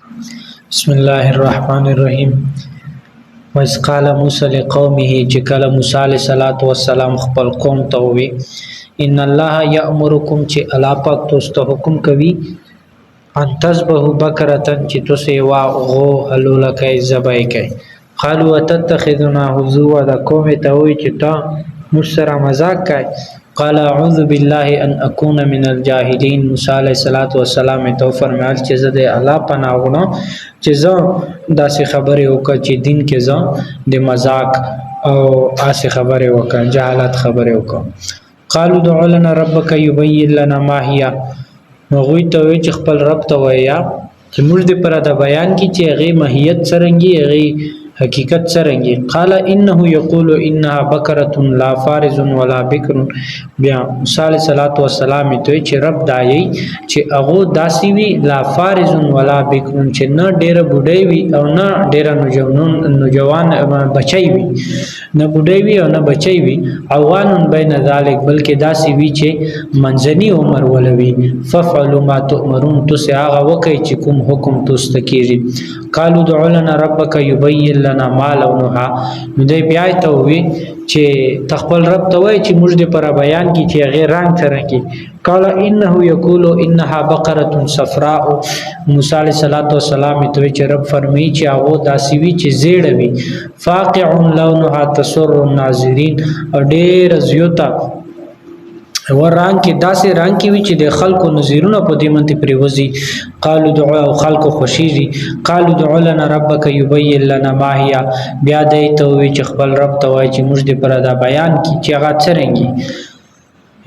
بسم الله الرحمن الرحیم. وَإِذْ قَالَ مُوسَى لِقَوْمِهِ چې کله موسی علیه السلام خپل قوم ته ووی ان الله یأمرکم چې الله پاک تاسو ته حکم کوي ان تذبحوا بقرة چې تاسو وا غو حلول کوي ذبح کوي. قالوا وتتخذنا هزوا د قوم ته وی چې تا موږ سره مذاق کوي. قال اعوذ بالله ان اكون من الجاهلين. موسی علیه السلام ته فرمایل چې زه د الله پناه غواړم چې زه داسې خبرې وکړم چې دین کې زه د مذاق او اسې خبرې وکړم، جهالت خبرې وکړم. قالوا دع لنا ربك يبين لنا ما هي. هغوی ته وی چې خپل رب ته ویا چې موږ دې پر دا بیان کی چې هغه ماهیت څرنګي هغه حقیقت څرنګي. قال انه يقول انها بقره لا فارز ولا بكر. بیا موسی علیه السلام ته چې رب دایي چې هغه داسي وی لا فارز ولا بكر چې نه ډېر بډای وي او نه ډېر نوجوان بچي وي، نه بډای وي او نه بچي وي. اوان بین ذلک بلکې داسي وی چې منځنی عمر ولوي. ففعلوا ما تؤمرون. تاسو هغه وکړئ چې کوم حکم تاسو ته کیږي. قالوا دع لنا ربك يبين لنا ما لونها. نو دې بیا ته وی چې تخپل رب ته وای چې موږ دې پر بیان کی چې غیر رنگ څرنګي. قال انه يقول انها بقره صفراء. موسی علیه السلام ته چې رب فرمایي چې هغه داسې وی چې زیړه وي. فاقع لونها تسر الناظرين. او ډېر زیوتا ور رنگ کې داسې رنگ کې وي چې د خلکو نظرونه په دې منته پریوزي. قالوا دعاء او خلکو خوشيږي. قالوا دع لنا ربك يبين لنا ما هي. بیا دې ته وی چې خپل رب ته وای چې موږ دې پر دا بیان کی چې هغه څرنګي.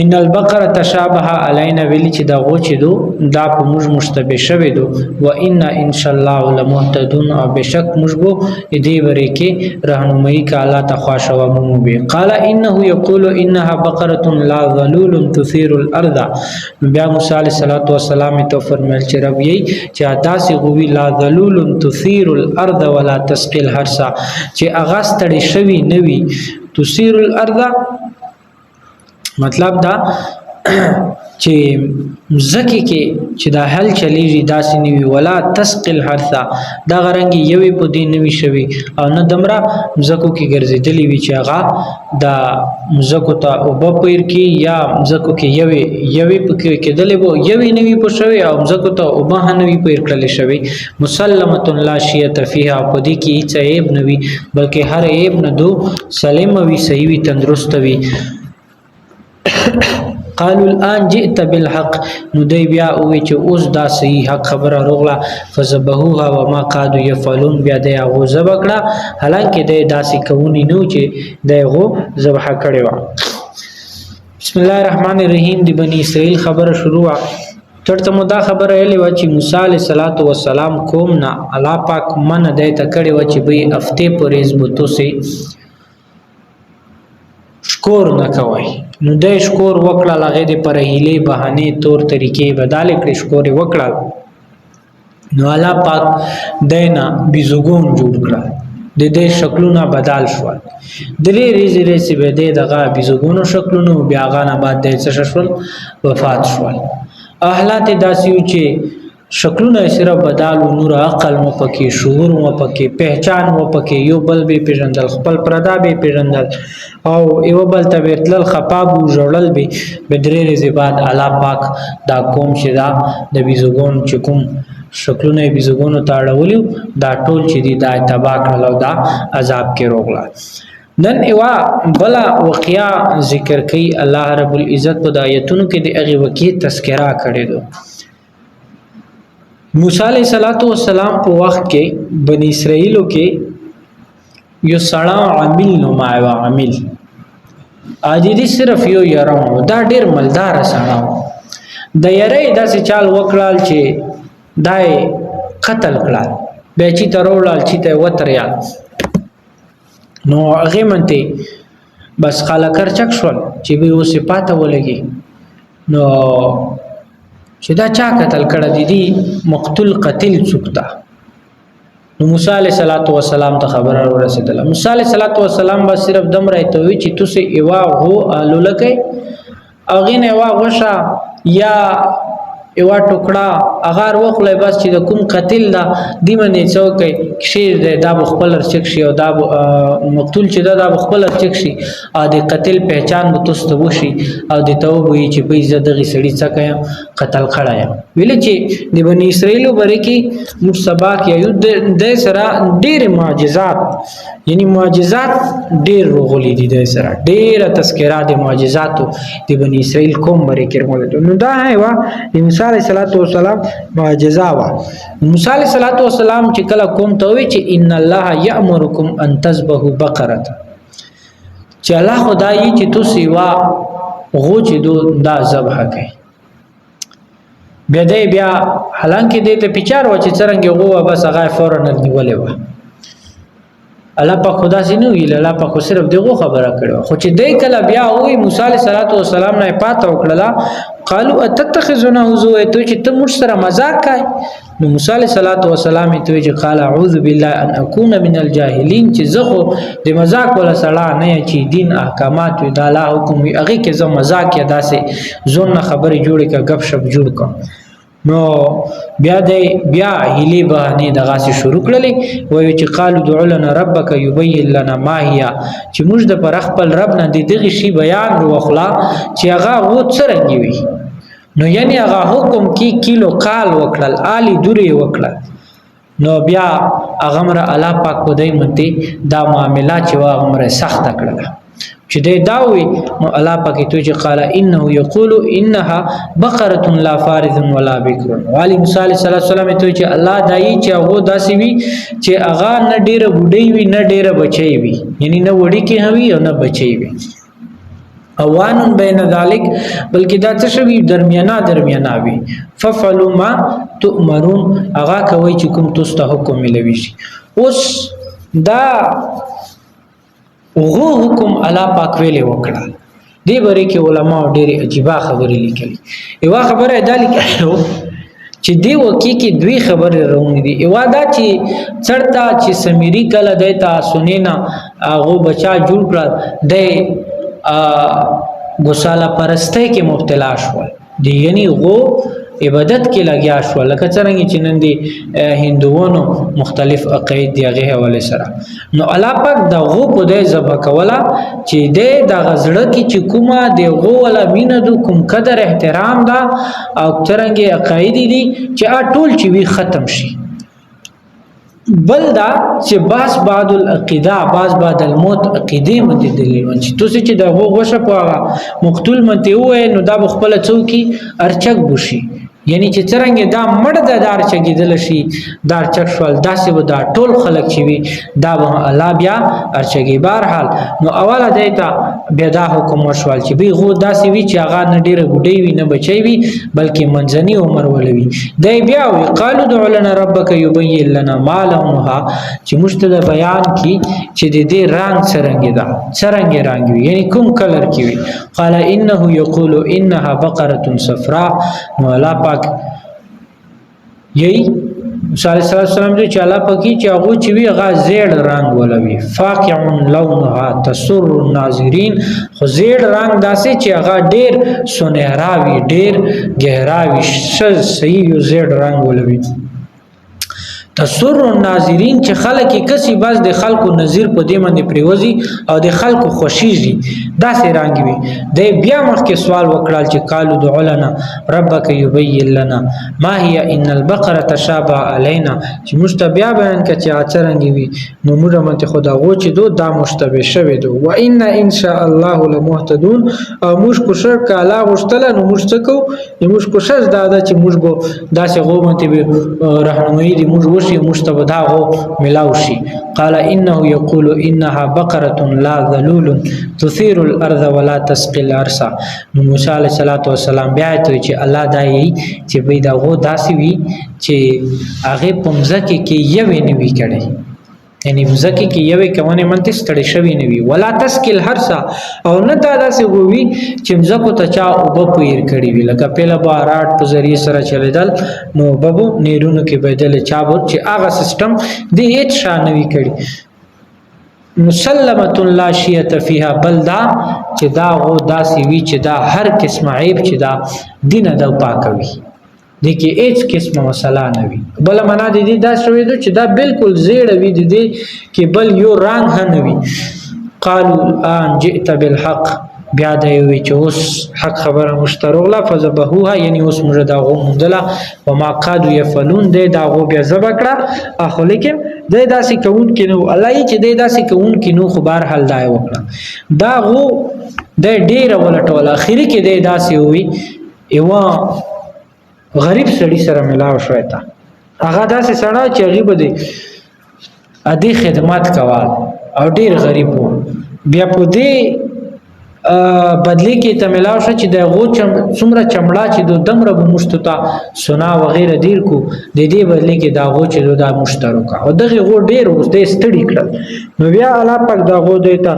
ان البقره تشابه علينا ویلی چې دا غوچې دو دا په موږ مشتبه شوی دو. و ان شاء الله لمهتدون. او بشک موږ بو دې وری کې راهنمایي کا الله تخوا شو مو به. قال انه يقول انها بقره لا ذلول تثير الارض. بیا موسی علیه السلام ته فرمایل چې رب یې چې داسې غوي لا ذلول تثير الارض ولا تسقي الحرث چې اغاستړي شوی نوي. تثير الارض مطلب دا چې مزکی کې چې دا حل چلیږي داسې نیوي. ولا تسقي الحرث دا غرنګي یوي په دې نوي شوی او نه دمرا مزکو کې ګرځېدلی وي چې هغه دا مزکو ته او بپیر کې یا مزکو کې یوي په کې کېدلې وو یوي نوي په شوی او مزکو ته او به نوي پیر کړل شوی. مسلمه لا شیه فیها. په دې کې هیڅ عیب نوي بلکې هر عیب نه دو سلیم وي، صحیح وي، تندرست وي. قالوا الان جئت بالحق. نو دی بیا وی چې اوس دا صحیح حق خبره روغله. فذبحوها وما كادوا يفعلون. بیا دی هغه ذبح کړه حالانکه دی داسې کوونی نو چې دی هغه ذبح کړی و. بسم الله الرحمن الرحیم. دی بنی اسرائیل خبره شروع چرته مو دا خبره ویلې و چې موسی علیه السلام کوم نه الله پاک من دی ته کړی و چې به هفته پرېز بوتو سي شکور نه کوي. نو د شکور وکړه لغه د پر هیله بهانه تور طریقې بدل کړي شکور وکړه. نو الله پاک دینا بيزوګون جوړ کړه د دې شکلونه بدل شو. درې ریزې ریزې به دغه بيزوګونو شکلونه بیا غانه بعد د څه شول وفات شول. احلات داسیو چې شکلونه صرف بدل او نور عقل مو پکې شعور مو پکې پہچان مو پکې یو بل به پیژندل خپل پردا به پیژندل او یو بل ته ورتل خپاب او جوړل به بدرې رضی بعد الله پاک دا قوم چې دا د بيزوګون چې کوم شکلونه بيزوګونو تاړولیو دا ټول چې دی دا تباہ کړل دا عذاب کې روغلا. نن ایوا بلا واقعیا ذکر کوي الله رب العزت په آیتونو کې د هغه واقعي تذکرہ کړی دو. موسی علیہ السلام په وخت کې بنی اسرائیلو کې یو سړی عامل نو مایو عامل اجدي صرف یو یارو دا ډیر مالدار سړی د یری داسې چال وکړال چې دای قتل کړل به چې ترول چې ته وتریا. نو هغه منته بس خلکر چک شول چې به اوسه پاته ولګي. نو چې دا چا قتل کړه دي مقتول قتل څوکتا. نو موسی علیہ السلام ته خبر ورسېدله. موسی علیہ السلام بس صرف دم راته وی چې تاسو ایوا هو لولکه اغه نه وا غشا یا یو ټوکړه اگر وخلای بس چې د کوم قتل دا دیمنه څوک شیر دا بخبل چک شي او دا مقتول چې دا بخبل چک شي او د قتل پہچان مو تاسو وشي او د توبې چې به عزت دغه سړي څخه قتل کړایا ویل چې د بنی اسرائیل بری کې موږ سبا کې د سره ډېر معجزات یعنی معجزات ډېر روغلي دي د سره ډېر تذکرات د معجزاتو د بنی اسرائیل کوم بری کې ورغله نو دا هوا د موسی علیه السلام معجزه وا موسی علیه السلام چې کله کوم ته وی چې ان الله یامرکم ان تذبحوا بقره چې الله خدای چې تو سیوا غو چې دا ذبح کوي بیا حالانکه دې ته پچار و چې څنګه غو بس هغه فورا نیولې و الله په خدا سينو ویل الله په صرف دغه خبره کړو خو چې دې کله بیا وې موسی عليه السلام نه پاتې وکړه قالوا اتتخذنا هزوا ته چې ته موږ سره مزاق کوي نو موسی عليه السلام ته چې قال اعوذ بالله ان اكون من الجاهلين چې زه د مزاق ولا سره نه چې دین احکامات د الله حکم هغه کې زه مزاق یا داسې زونه خبره جوړه کا غب شپ جوړ کا نو بیا هلی بهانه دغه شروع کړلې وایي چې قالو دعوا لنا ربک یبین لنا ما هي چې موږ د پر خپل رب نه دغه شی بیان وکړه چې هغه و څرنګي وي نو یعنی هغه حکم کې کیلو قال وکړل آلی دوری وکړه نو بیا هغه مر الله پاک خدای منته دا معاملات چې هغه مر سخت کړل چې دی داوي نو الله پاک ته چې قال انه یقول انها بقره لا فارض ولا بکر والی موسی علیہ السلام ته چې الله دای چې هغه داسي وي چې هغه نه ډیره بډای وي نه ډیره بچي وي یعنی نه وړي کې هوي او نه بچي وي اوان بین ذلک بلکې دا څه شوی درمیانا وي ففعلوا ما تؤمرون هغه کوي چې کوم تاسو ته حکم ملوي شي اوس دا وغه حکم الله پاک ویلې وکړه دی بری کې علما ډېری عجیب خبرې لیکلي یو خبره دا لیکلو چې دی وکی کې دوی خبرې روانې دي یو دا چې چړتا چې سمیری کله دیتا سنینا هغه بچا جوړ کړ د غساله پرسته کې مبتلا شول دی یعنی غو عبادت کې لګیا شو لکه څنګه چې نن دي هندوانو مختلف عقاید دی هغه حواله سره نو الله پاک د غو په دې ذبح کولا چې د غزړه کې چې کومه د غو ولا مینه دو کوم قدر احترام دا او څنګه عقاید دي چې ټول چې وی ختم شي بل دا چې باس بعد العقیده باس بعد الموت عقیده مت دلیل ون چې تاسو چې د غو غوښه په مقتول مت وې نو دا خپل څوکي ارچک بوشي یعنی چې څنګه دا مړ د دار چګیدل شي دار چک شول داسې و دا ټول خلق چي وي دا به الله بیا ارچګي بهر حال نو اوله دیتا بیا دا حکم وشول چې به غو داسې وي چې هغه نه ډیره ګډي وي نه بچي وي بلکې منځني عمر ولوي دی بیا وی قالو دعوا لنا ربک یبین لنا ما لونها چې مشتد بیان کی چې د دې رنگ څرنګه رنگ وي یعنی کوم کلر کی وي قال انه یقول انها بقره صفراء نو الله یی موسی علیہ السلام دې چې الله پکې چې هغه چې وی هغه زیړ رنگ ولوي فاقع لونها تسر الناظرین خو زیړ رنگ داسې چې هغه ډیر سونهراوي ډیر گہراوي صحیح یو زیړ رنگ ولوي تسر الناظرین چې خلک کسي بس د خلکو نظیر په دې باندې پریوزي او د خلکو خوشيږي دا سي رنگ وي د بیا مخکې سوال وکړل چې قالو دعوا لنا ربک یبین لنا ما هي ان البقره تشابه علينا چې مشتبه بیان کړي چې اچرنګ وي نو موږ مونته خدا غو چې دا مشتبه شوی دو و ان شاء الله لمهتدون او موږ کوشش کاله غشتل نو موږ څه کو موږ کوشش دا چې موږ ګو داسې غو مونته رهنمایي دي موږ شي مشتبداغو ملاوشي قال انه يقول انها بقره لا ذلول تثير الارض ولا تسقي الارض موسی عليه السلام بیا ته چې الله دای چې بيداغو داسي وي چې هغه پمزکه کې یو نه وی کړي یعنی مزکی کې یوې کوونه منته ستړي شوی نه وي ولا تسکل هرسا او نه دا داسې ووي چې مزکو ته چا او په پیر کړی وي لکه پیله بارات په ذریعہ سره چلیدل نو بابو نیرونو کې بدل چا بور چې هغه سیستم د هیڅ شانوي کړي مسلمت لا شیه فیها بلدا چې دا غو داسې وی چې دا هر قسم عیب چې دا دینه د پاکوي دې کې هیڅ قسمه مسله نه وي. بل معنا دې دا شوی چې دا بالکل زیړ وي دې کې بل یو رنگ هم نه وي. قالوا الان جئت بالحق، بیا دا وی چې اوس حق خبره مشترغله فذبحوها، یعنی اوس موږ دا غو مندله وما قادوا يفعلون، دې دا غو بیا ذبح کړه. اخو لیکن دې داسې کوون کې نو الله یې چې دې داسې کوون کې نو خو بهر حل دای وکړه. دا غو د ډیر ولټول اخري کې دې داسې وی یو غریب سړی سره ملاو شوی تا، هغه داسې سړی چې غریب دی ادي خدمت کوال او ډیر غریب وو، بیا په دې بدلی کې تملاو شو چې د غو څومره چمړه چې د دمره به مشتتا سنا وغیرہ دیر کو د دې بدلی کې دا غو چې دا مشترکه او دغه غو ډیر اوس د ستړي کړل. نو بیا الله پاک دا غو دیتا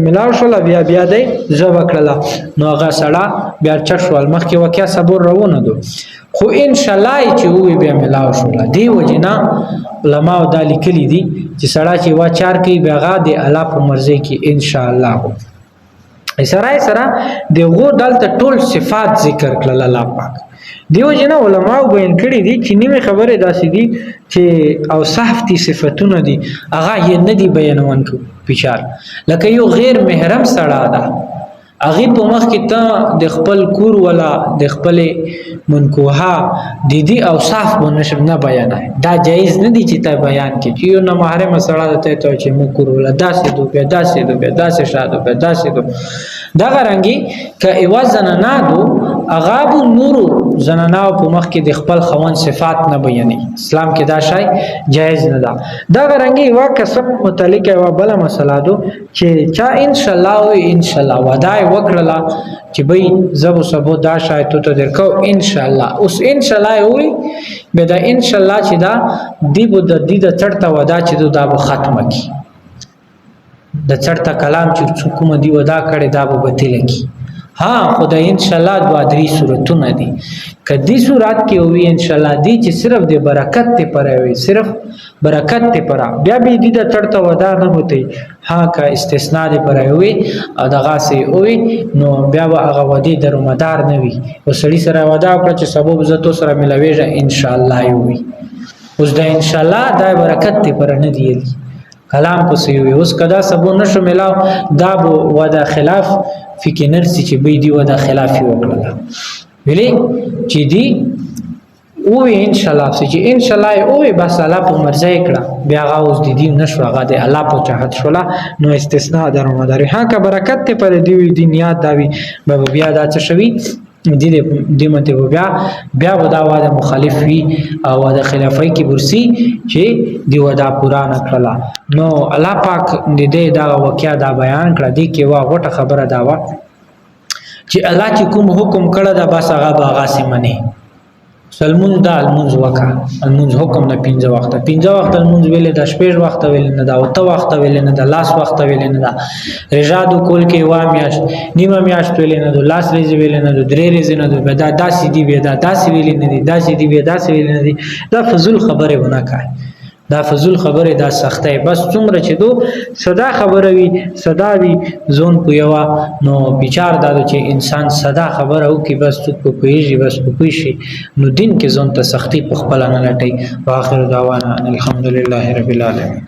ملاو شو بیا دی زو کړل. نو هغه سړی بیا چشوال مخ کې وکیا صبر روونه دو، خو ان شاء الله چې وی بیا ملاو شو. دی وجنا علماء دا لیکلي دي چې سړی چې وا چار کې بیاغه د الله په مرزي کې ان شاء الله سره دغه دلته ټول صفات ذکر کړل الله پاک. دیو جنا علماء بیان کړی دي چې نیمه خبره داسې دي چې او صحفتي صفاتونه دي هغه یې نه دي بیانون کو پېچار، لکه یو غیر محرم سړی ده هغه په مخ کې ته د خپل کور ولا د خپل منکوها د دې اوصاف ونشم نه بیانای، دا جایز نه دي چې ته بیان کې چې یو نه محرم سره ته چې مو کور ولا داسې دوه داسې شادو داسې دو دا غرانګي ک ایوازن نه دو اغاب نورو زناناو په مخ کې د خپل خوان صفات نه بیانې، اسلام کې دا شای جایز نه ده. دا غرانګي وا قسم متعلق وا بل مسله دو چې چا ان شاء الله او ان شاء الله ودای وکړه چې به زبو سبو دا شای ته درکو ان شاء الله. اوس ان شاء الله وي به دا ان شاء الله چې دا دی بو د دې د چړته ودا چې دا به ختمه کی، د چړته کلام چې کوم دی ودا کړي دا به بتل کی. ها خدای ان شاء الله دوا درې صورتونه دي، کدي صورت کې وي ان شاء الله دي چې صرف د برکت ته پره وي، صرف برکت ته پره، بیا به دې د چړته ودا نه ہوتي. ها کا استثناء دې پره وي او دغه سي وي نو بیا به هغه ودی درو مدار نه وي. وسړي سره ودا کړ چې سبب زتو سره ملويږي ان شاء الله وي. اوس دا ان شاء الله د برکت ته پره نه دی کلام کو سی وي. اوس کدا سبو نشو ملاو دا بو ودا خلاف فکر نرسی چې بی دی ودا خلافی وکړه ویلي چې دی او ان شاء الله چې ان شاء الله او بس الله په مرزه کړه بیا غوښ دي نشو هغه د الله په چاحت شولا نو استثناء درو مداري ها که برکت ته پر دی دنیا داوی بیا دا څه شوی دې مته بیا ودا واده مخالف وي او د خلافای کی برسی چې دی ودا پورا نکړه. نو الله پاک دې دا واقعیا دا بیان کړه دی کې وا غټه خبره دا وا چې الله چې کوم حکم کړه دا بس هغه باغا سیمنه سلمون دا المنز وکا المنز حکم نه 15 وخت المنز ویل د شپږ وخت ویل نه دا او ته وخت ویل نه دا لاس وخت ویل نه دا رجادو کول کې وا میاش نیمه میاش ویل نه دا لاس ریز ویل نه دا درې ریز نه دا داسې دی وی دا داسې ویل نه دی داسې دی وی داسې ویل نه دی دا فزول خبره ونه کای، دا فزول خبره دا سخته بس څومره چې دو صدا خبره وي صدا وي زون پویوا نو بیچار دادو چې انسان صدا خبره او کې بس تو پویږي بس پویشي نو دین کې زون ته سختی په خپل نه لټي. واخر دعوانا الحمدلله رب العالمین.